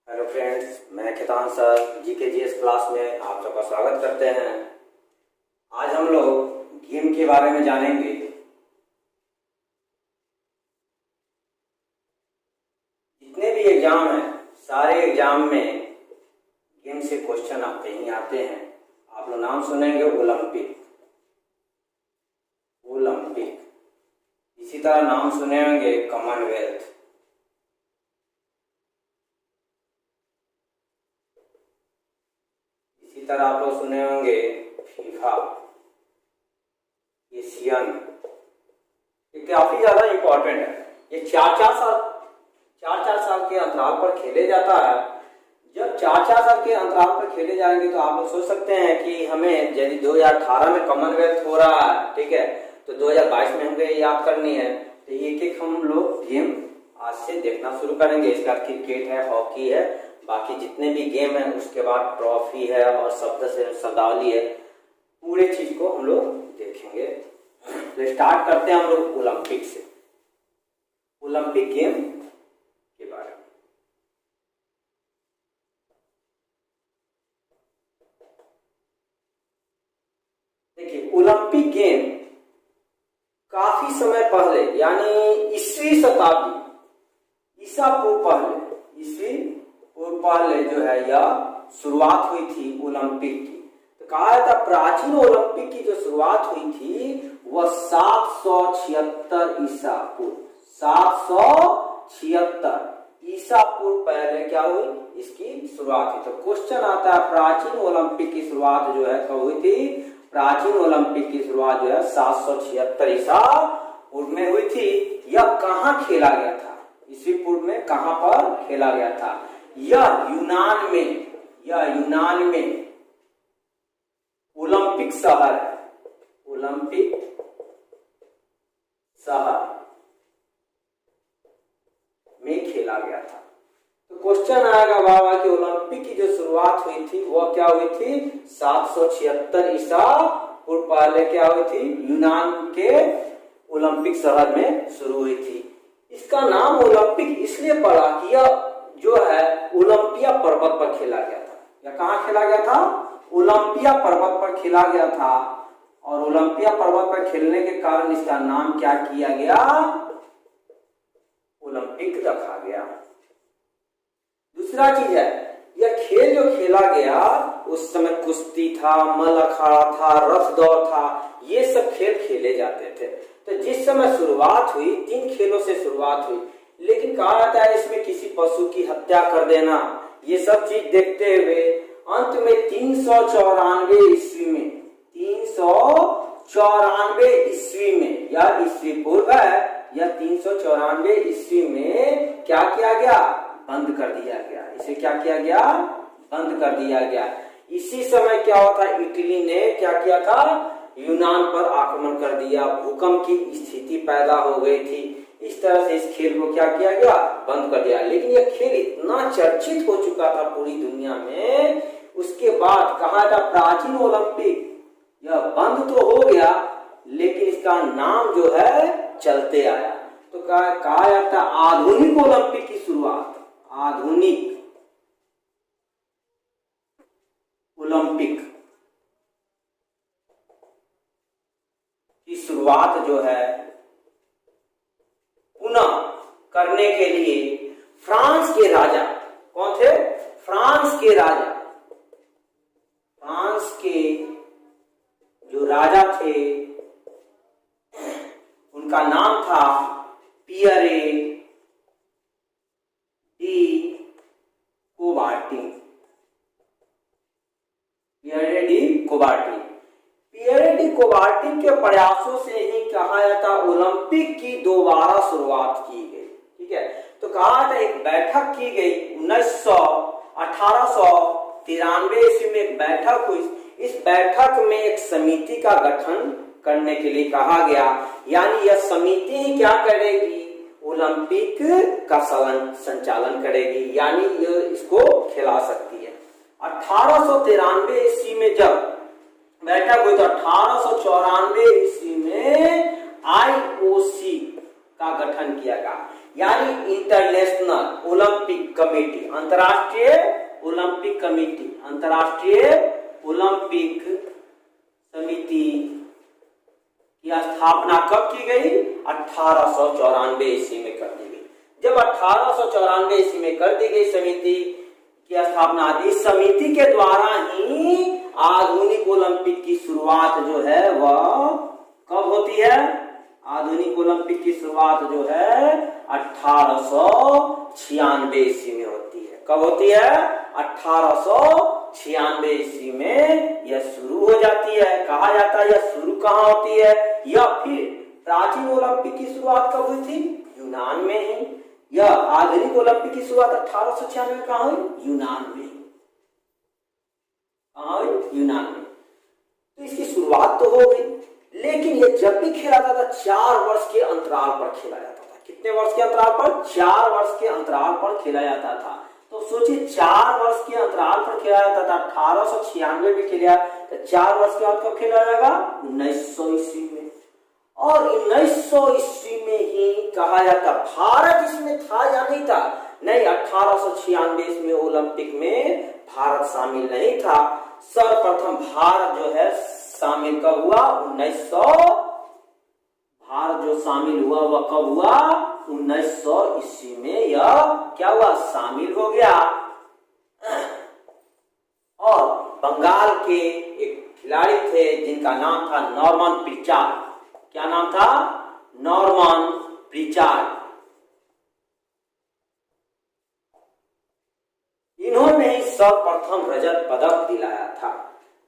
Hello friends, मैं Khetan sir GK class में आप सबका स्वागत करते हैं। आज हम लोग गेम के बारे में जानेंगे। जितने भी एग्जाम हैं, सारे एग्जाम में गेम से क्वेश्चन आते ही आते हैं। आप लोग नाम सुनेंगे ओलंपिक, इसी तरह नाम सुने होंगे कॉमनवेल्थ, इसी तरह आप लोग सुने होंगे फीफा, एशियन। ये काफी ज्यादा इंपॉर्टेंट है। ये चार चार साल के अंतराल पर खेले जाता है। जब चार साल के अंतराल पर खेले जाएंगे तो आप लोग सोच सकते हैं कि हमें यदि 2018 में कॉमनवेल्थ हो रहा है, ठीक है, तो 2022 में हमें याद करनी है। तो एक एक हम लोग गेम आज से देखना शुरू करेंगे। इसके बाद क्रिकेट है, हॉकी है, बाकी जितने भी गेम है, उसके बाद ट्रॉफी है और शब्दावली है, पूरे चीज को हम लोग देखेंगे। तो स्टार्ट करते हैं हम लोग ओलंपिक से, ओलंपिक गेम के बारे में। देखिए, ओलंपिक गेम काफी समय पहले, यानी ईसवी शताब्दी, ईसा पूर्व पहले जो है यह शुरुआत हुई थी ओलंपिक की। तो कहा जाता प्राचीन ओलंपिक की जो शुरुआत हुई थी वह 776 ईसा पूर्व, 776 ईसा पूर्व पहले क्या हुई, इसकी शुरुआत हुई। तो क्वेश्चन आता है प्राचीन ओलंपिक की शुरुआत जो है कब हुई थी? प्राचीन ओलंपिक की शुरुआत जो है 776 ईसा पूर्व में हुई थी। यह कहाँ खेला गया था? ईसवी पूर्व में कहां पर खेला गया था? यह यूनान में ओलंपिक शहर है, ओलंपिक शहर में खेला गया था। तो क्वेश्चन आएगा बाबा कि ओलंपिक की जो शुरुआत हुई थी वह क्या हुई थी? 776 ईसा पूर्व पहले क्या हुई थी? यूनान के ओलंपिक शहर में शुरू हुई थी। इसका नाम ओलंपिक इसलिए पड़ा कि यह जो है ओलंपिया पर्वत पर खेला गया था। या कहाँ खेला गया था? ओलंपिया पर्वत पर खेला गया था। और ओलंपिया पर्वत पर खेलने के कारण इसका नाम क्या किया गया? ओलंपिक रखा गया। दूसरा चीज है, यह खेल जो खेला गया उस समय कुश्ती था, मल अखाड़ा था, रथ दौड़ था, ये सब खेल खेले जाते थे। तो जिस समय शुरुआत हुई, 3 खेलों से शुरुआत हुई, लेकिन कहा जाता है इसमें किसी पशु की हत्या कर देना, ये सब चीज देखते हुए अंत में 394 ईस्वी में, या ईस्वी पूर्व है या 394 ईस्वी में क्या किया गया? बंद कर दिया गया। इसे क्या किया गया? बंद कर दिया गया। इसी समय क्या हुआ था? इटली ने क्या किया था? यूनान पर आक्रमण कर दिया, भूकंप की स्थिति पैदा हो गई थी। इस तरह से इस खेल को क्या किया गया? बंद कर दिया। लेकिन यह खेल इतना चर्चित हो चुका था पूरी दुनिया में, उसके बाद कहा था प्राचीन ओलंपिक यह बंद तो हो गया, लेकिन इसका नाम जो है चलते आया। तो कहा जाता आधुनिक ओलंपिक की शुरुआत, आधुनिक ओलंपिक की शुरुआत जो है पुनः करने के लिए फ्रांस के राजा, कौन थे? फ्रांस के राजा, फ्रांस के जो राजा थे उनका नाम था पियरे डी कोबार्टी। पियरे डी कोबार्टी के प्रयासों से ही कहा जाता ओलंपिक की दोबारा शुरुआत की गई। ठीक है, तो कहा था एक बैठक की गई 1893 ईस्वी में एक बैठक हुई। इस बैठक में एक समिति का गठन करने के लिए कहा गया, यानी यह समिति ही क्या करेगी? ओलंपिक का संचालन करेगी, यानी यह इसको खिला सकती है। 1893 ईस्वी में जब बैठक हुई तो 1894 ईस्वी में IOC का गठन किया गया। यानी इंटरनेशनल ओलंपिक कमेटी, अंतर्राष्ट्रीय ओलंपिक कमेटी, अंतर्राष्ट्रीय ओलंपिक समिति की स्थापना कब की गई? 1894 ईस्वी में कर दी गई। जब 1894 ईस्वी में कर दी गई समिति की स्थापना, इस समिति के द्वारा ही आधुनिक ओलंपिक की शुरुआत जो है वह कब होती है? आधुनिक ओलंपिक की शुरुआत जो है 1896 ईस्वी में होती है। कब होती है? 1896 ईस्वी में यह शुरू हो जाती है। कहा जाता है यह शुरू कहाँ होती है? या फिर प्राचीन ओलंपिक की शुरुआत कब हुई थी? यूनान में ही। यह आधुनिक ओलंपिक की शुरुआत 1896 में कहाँ हुई? यूनान में। कहाँ हुई? यूनान में। तो इसकी शुरुआत तो हो गई, लेकिन यह जब भी खेला जाता था 4 वर्ष के अंतराल पर खेला जाता था। कितने वर्ष के अंतराल पर? 4 वर्ष के अंतराल पर खेला जाता था। तो सोचिए 4 वर्ष के अंतराल पर खेला जाता था। 1896 में खेला, तो 4 वर्ष के बाद कब खेला जाएगा? 1900 ईस्वी में। और 1900 ईस्वी में ही कहा जाता, भारत इसमें था या नहीं था? नहीं, 1896 में ओलंपिक में भारत शामिल नहीं था। सर्वप्रथम भारत जो है शामिल कब हुआ? 1900। भारत जो शामिल हुआ वह कब हुआ? 1900 ईस्वी में यह क्या हुआ? शामिल हो गया। और बंगाल के एक खिलाड़ी थे जिनका नाम था नॉर्मन प्रिचार्ड। क्या नाम था? Norman Pritchard. इन्होंने ही सर्वप्रथम रजत पदक दिलाया था।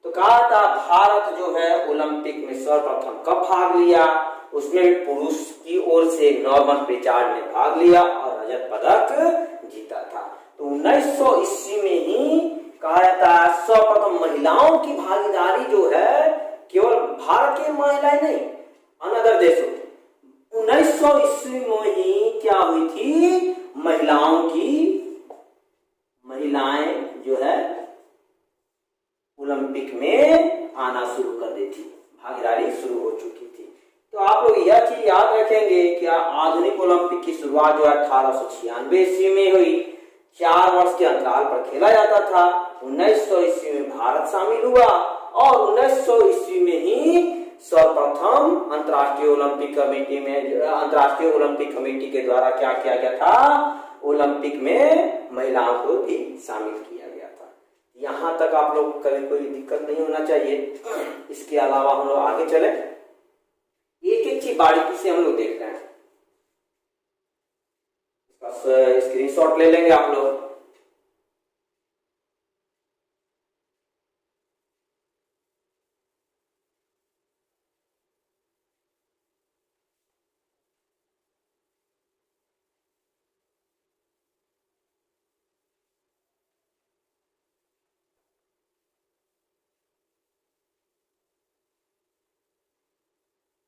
तो कहा था भारत जो है ओलंपिक में सर्वप्रथम कब भाग लिया? उसमें भी पुरुष की ओर से नॉर्मन प्रिचार्ड ने भाग लिया और रजत पदक जीता था। तो 1900 ईस्वी में ही कहा जाता है सर्वप्रथम महिलाओं की भागीदारी जो है, केवल भारत की महिलाएं नहीं, अनदर देशों की। 1900 ईस्वी में ही क्या हुई थी? महिलाएं जो है ओलंपिक में आना शुरू कर दी थी, भागीदारी शुरू हो चुकी थी। तो आप लोग यह चीज याद रखेंगे कि आधुनिक ओलंपिक की शुरुआत जो 1896 ईस्वी में हुई। 4 वर्ष के अंतराल पर खेला जाता था। 1900 ईस्वी में भारत शामिल हुआ और 1900 ईस्वी में ही सर्वप्रथम अंतर्राष्ट्रीय ओलंपिक कमेटी के द्वारा क्या किया गया था? ओलंपिक में महिलाओं को भी शामिल किया गया था। यहां तक आप लोग कभी कोई दिक्कत नहीं होना चाहिए। इसके अलावा हम लोग आगे चले, एक एक चीज बारीकी से हम लोग देख रहे हैं। बस स्क्रीनशॉट ले लेंगे आप लोग।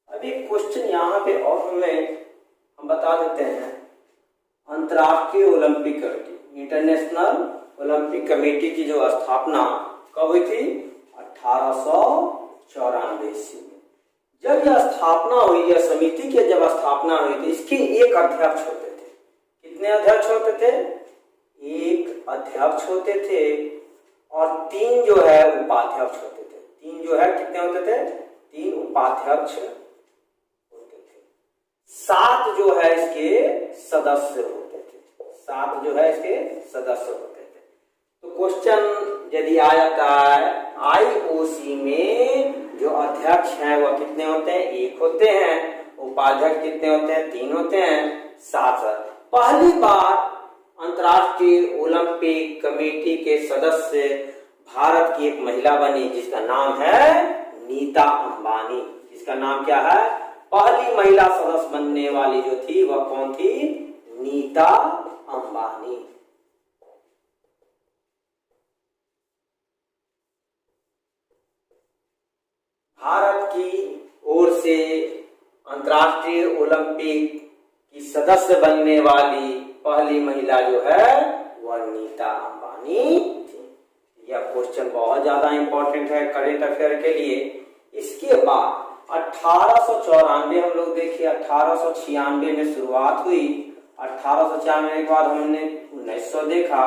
अभी क्वेश्चन यहाँ पे और हम बता देते हैं। अंतर्राष्ट्रीय Olympic committee, international Olympic committee की जो स्थापना कब हुई थी? 1894 ईस्वी में। जब यह स्थापना हुई, यह समिति की जब स्थापना हुई तो इसके एक अध्यक्ष होते थे। कितने अध्यक्ष होते थे? एक अध्यक्ष होते थे और 3 जो है उपाध्यक्ष होते थे। 3 जो है कितने होते थे? 3 उपाध्यक्ष होते थे। 7 जो है इसके सदस्य होते थे। 7 जो है इसके सदस्य होते थे। तो क्वेश्चन यदि आ जाता है आईओसी में जो अध्यक्ष हैं वह कितने होते हैं? 1 होते हैं। उपाध्यक्ष कितने होते हैं? 3 होते हैं। 7। पहली बार अंतर्राष्ट्रीय ओलंपिक कमेटी के सदस्य भारत की एक महिला बनी जिसका नाम है नीता अंबानी। इसका नाम क्या है? पहली महिला सदस्य बनने वाली जो थी वह कौन थी? नीता अंबानी। भारत की ओर से अंतर्राष्ट्रीय ओलंपिक की सदस्य बनने वाली पहली महिला जो है वह नीता अंबानी थी। यह क्वेश्चन बहुत ज्यादा इंपॉर्टेंट है करेंट अफेयर के लिए। इसके बाद 1894 हम लोग देखिए, 1896 में शुरुआत हुई, 1896 के बाद हमने 1900 देखा।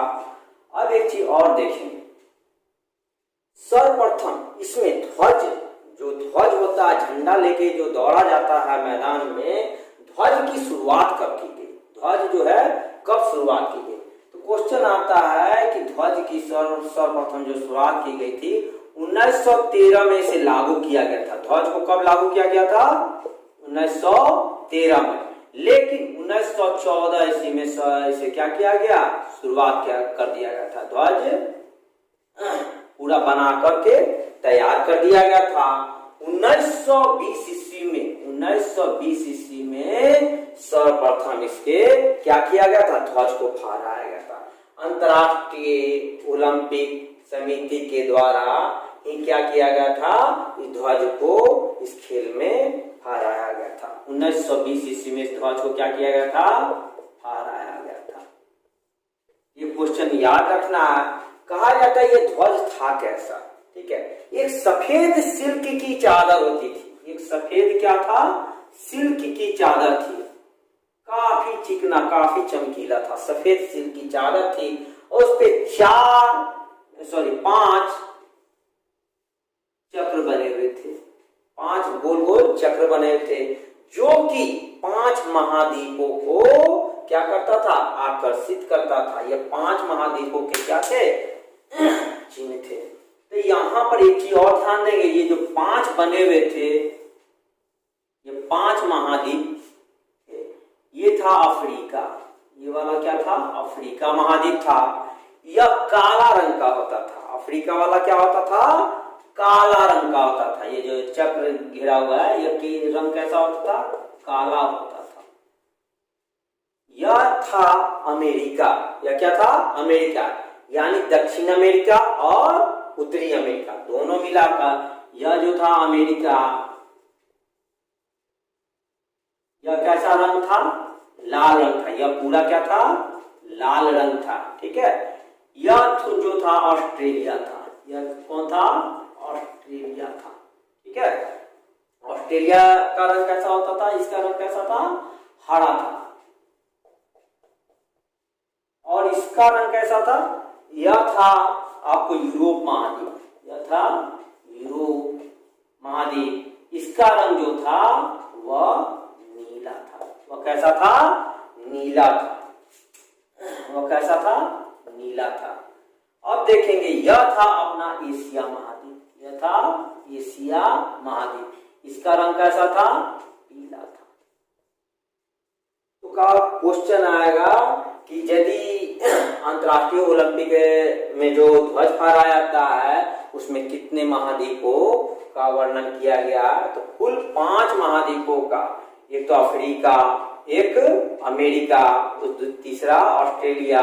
अब एक चीज और देखेंगे, सर्वप्रथम इसमें ध्वज, जो ध्वज होता है, झंडा लेके जो दौड़ा जाता है मैदान में, ध्वज की शुरुआत कब की गई? ध्वज जो है कब शुरुआत की गई? तो क्वेश्चन आता है कि ध्वज की सर्वप्रथम जो शुरुआत की गई थी 1913 में इसे लागू किया गया था। ध्वज को कब लागू किया गया था? 1913 में। लेकिन 1914 ईस्वी में इसे क्या किया गया? शुरुआत कर दिया गया था। ध्वज पूरा बना करके तैयार कर दिया गया था। 1920 ईस्वी में सर्वप्रथम इसके क्या किया गया था? ध्वज को फहराया गया था। अंतर्राष्ट्रीय ओलंपिक समिति के द्वारा ही क्या किया गया था? इस ध्वज को इस खेल में फहराया गया था। 1920 ईस्वी में इस ध्वज को क्या किया गया था? फहराया गया था। ये क्वेश्चन याद रखना है। कहा जाता है ये ध्वज था कैसा? ठीक है, एक सफेद सिल्क की चादर होती थी। एक सफेद क्या था? सिल्क की चादर थी, काफी चिकना, काफी चमकीला था। सफेद सिल्क की चादर थी और उस पे 5 चक्र बने हुए थे। 5 गोल गोल चक्र बने हुए थे, जो कि 5 महाद्वीपों को क्या करता था? आकर्षित करता था। ये 5 महाद्वीपों के क्या थे? चिन्ह थे। तो यहां पर एक चीज और ध्यान देंगे, ये जो 5 बने हुए थे, ये 5 महाद्वीप, ये था अफ्रीका। ये वाला क्या था? अफ्रीका महाद्वीप था। यह काला रंग का होता था। अफ्रीका वाला क्या होता था? काला रंग का होता था। ये जो चक्र घिरा हुआ है, ये रंग कैसा होता था? काला होता था। यह था अमेरिका। यह क्या था? अमेरिका, यानी दक्षिण अमेरिका और उत्तरी अमेरिका दोनों मिलाकर यह जो था अमेरिका। यह कैसा रंग था? लाल रंग था। यह पूरा क्या था? लाल रंग था। ठीक है, यह जो था ऑस्ट्रेलिया था। यह कौन था? ऑस्ट्रेलिया था। ठीक है, ऑस्ट्रेलिया का रंग कैसा होता था? इसका रंग कैसा था? हरा था। और इसका रंग कैसा था? यह था आपको यूरोप महाद्वीप। यह था यूरोप महाद्वीप। इसका रंग जो था वह नीला था। वह कैसा था? नीला था। वह कैसा था? नीला था। अब देखेंगे, यह था अपना एशिया महाद्वीप। यह था एशिया महाद्वीप। इसका रंग कैसा था? पीला था। तो का क्वेश्चन आएगा कि यदि अंतर्राष्ट्रीय ओलंपिक में जो ध्वज फहराया जाता है उसमें कितने महाद्वीपों का वर्णन किया गया? तो कुल 5 महाद्वीपों का। एक तो अफ्रीका, एक अमेरिका, तीसरा ऑस्ट्रेलिया,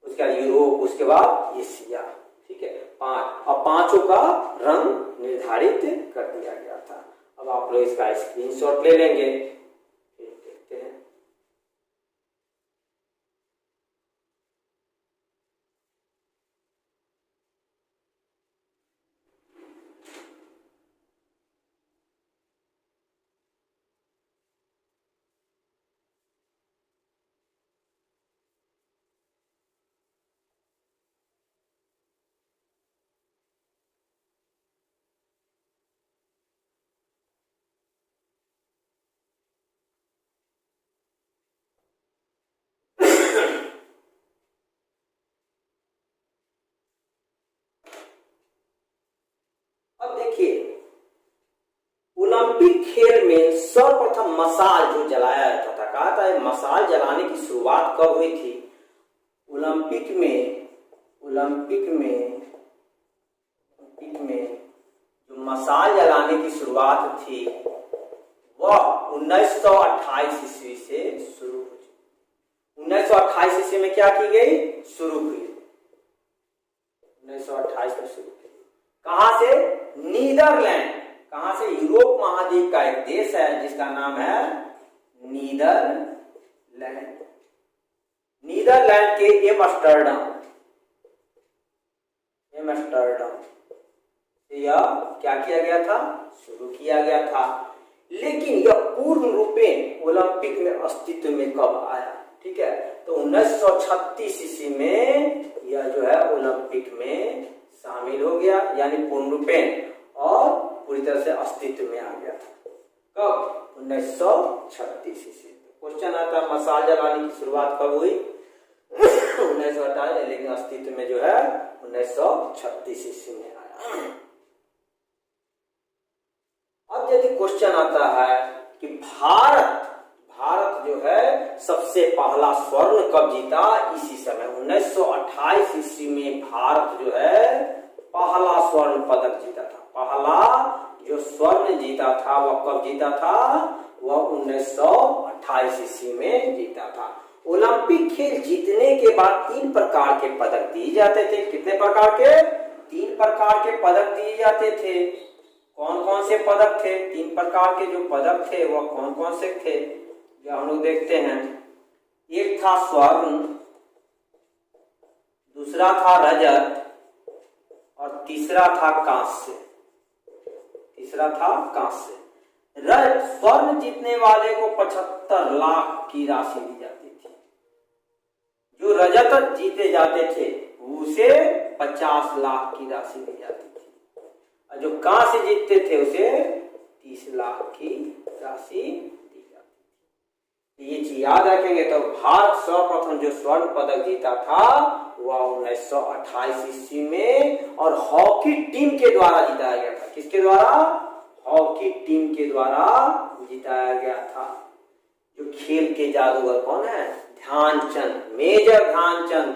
उसके बाद यूरोप, उसके बाद एशिया। ठीक है, 5। और 5 का रंग निर्धारित कर दिया गया था। अब आप लोग इसका स्क्रीनशॉट ले लेंगे, फिर देखते हैं। अब देखिए, ओलंपिक खेल में सर्वप्रथम मशाल जो जलाया जाता था, कहा था मशाल जलाने की शुरुआत कब हुई थी? ओलंपिक में जो मशाल जलाने की शुरुआत थी वह 1928 ईस्वी से शुरू हुई। 1928 ईस्वी में क्या की गई? शुरू हुई। 1928 में शुरू की। कहां से? नीदरलैंड। कहां से? यूरोप महाद्वीप का एक देश है जिसका नाम है नीदरलैंड। नीदरलैंड के एम्स्टर्डम यह क्या किया गया था? शुरू किया गया था। लेकिन यह पूर्ण रूपेण ओलंपिक में अस्तित्व में कब आया? 1936 ईस्वी में यह जो है ओलंपिक में शामिल हो गया, यानी पूर्ण रूपेण और पूरी तरह से अस्तित्व में आ गया था। कब? 1936 ईस्वी। क्वेश्चन आता है मशाल जलाने की शुरुआत कब हुई? 1928, लेकिन अस्तित्व में जो है 1936 ईस्वी में आया। अब यदि क्वेश्चन आता है कि भारत जो है सबसे पहला स्वर्ण कब जीता? इसी समय 1928 ईस्वी में भारत जो है पहला स्वर्ण पदक जीता था। पहला जो स्वर्ण जीता था वह कब जीता था? वह 1928 ईस्वी में जीता था। ओलंपिक खेल जीतने के बाद 3 प्रकार के पदक दिए जाते थे। कितने प्रकार के? 3 प्रकार के पदक दिए जाते थे। कौन कौन से पदक थे? 3 प्रकार के जो पदक थे वह कौन कौन से थे, जो हम लोग देखते हैं। एक था स्वर्ण, दूसरा था रजत और तीसरा था कांस्य। स्वर्ण जीतने वाले को 75 लाख की राशि दी जाती थी। जो रजत जीते जाते थे उसे 50 लाख की राशि दी जाती थी, और जो कांस्य जीतते थे उसे 30 लाख की राशि दी जाती थी। ये चीज याद रखेंगे तो भारत सर्वप्रथम जो स्वर्ण पदक जीता था वह 1928 ईस्वी में, और हॉकी टीम के द्वारा जिताया गया था। किसके द्वारा? हॉकी टीम के द्वारा जिताया गया था। जो खेल के जादूगर कौन है? ध्यानचंद, मेजर ध्यानचंद।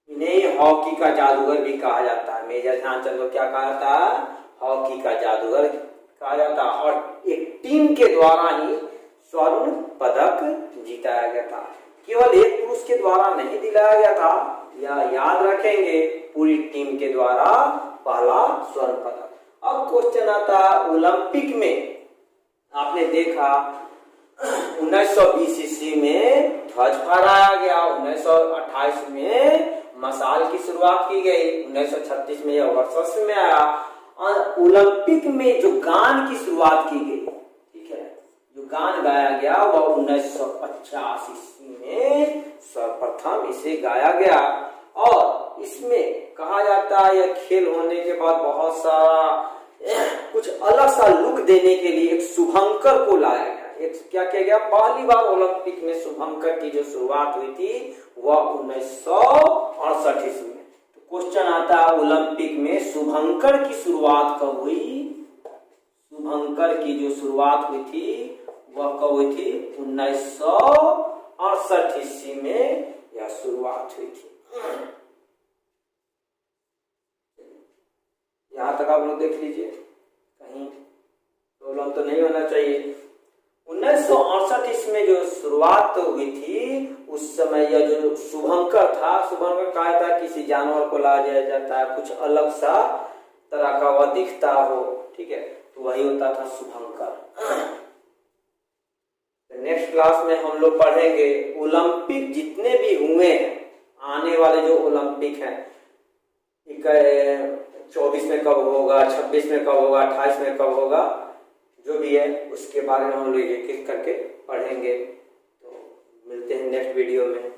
इन्हें हॉकी का जादूगर भी कहा जाता है। मेजर ध्यानचंद को क्या कहा जाता है? हॉकी का जादूगर कहा जाता है। और एक टीम के द्वारा ही स्वर्ण पदक जीताया गया था। केवल एक पुरुष के द्वारा नहीं दिलाया गया था, या याद रखेंगे पूरी टीम के द्वारा पहला स्वर्ण पदक। अब क्वेश्चन आता है ओलंपिक में, आपने देखा 1920 ईस्वी में ध्वज फहराया गया, 1928 में मशाल की शुरुआत की गई, 1936 में यह वर्चस्व में आया। और ओलंपिक में जो गान की शुरुआत की गई, ठीक है, जो गान गाया गया वह 1950 ईस्वी में सर्वप्रथम इसे गाया गया। और इसमें कहा जाता है यह खेल होने के बाद बहुत सारा कुछ अलग सा लुक देने के लिए एक शुभंकर को लाया गया। एक क्या किया गया? पहली बार ओलंपिक में शुभंकर की जो शुरुआत हुई थी वह 1968 ईस्वी में। तो क्वेश्चन आता है ओलंपिक में शुभंकर की शुरुआत कब हुई? शुभंकर की जो शुरुआत हुई थी वह कब हुई थी? 1968 ईस्वी में यह शुरुआत हुई थी। यहां तक आप लोग देख लीजिए, कहीं प्रॉब्लम तो नहीं होना चाहिए। 1968 ईस्वी में जो शुरुआत हुई थी उस समय यह जो शुभंकर था, शुभंकर कहा था किसी जानवर को लाया जाता है, कुछ अलग सा तरह का वह दिखता हो, ठीक है, तो वही होता था शुभंकर। नेक्स्ट क्लास में हम लोग पढ़ेंगे ओलंपिक जितने भी हुए हैं, आने वाले जो ओलंपिक हैं, 24 में कब होगा, 26 में कब होगा, 28 में कब होगा, जो भी है उसके बारे में हम लोग एक एक करके पढ़ेंगे। तो मिलते हैं नेक्स्ट वीडियो में।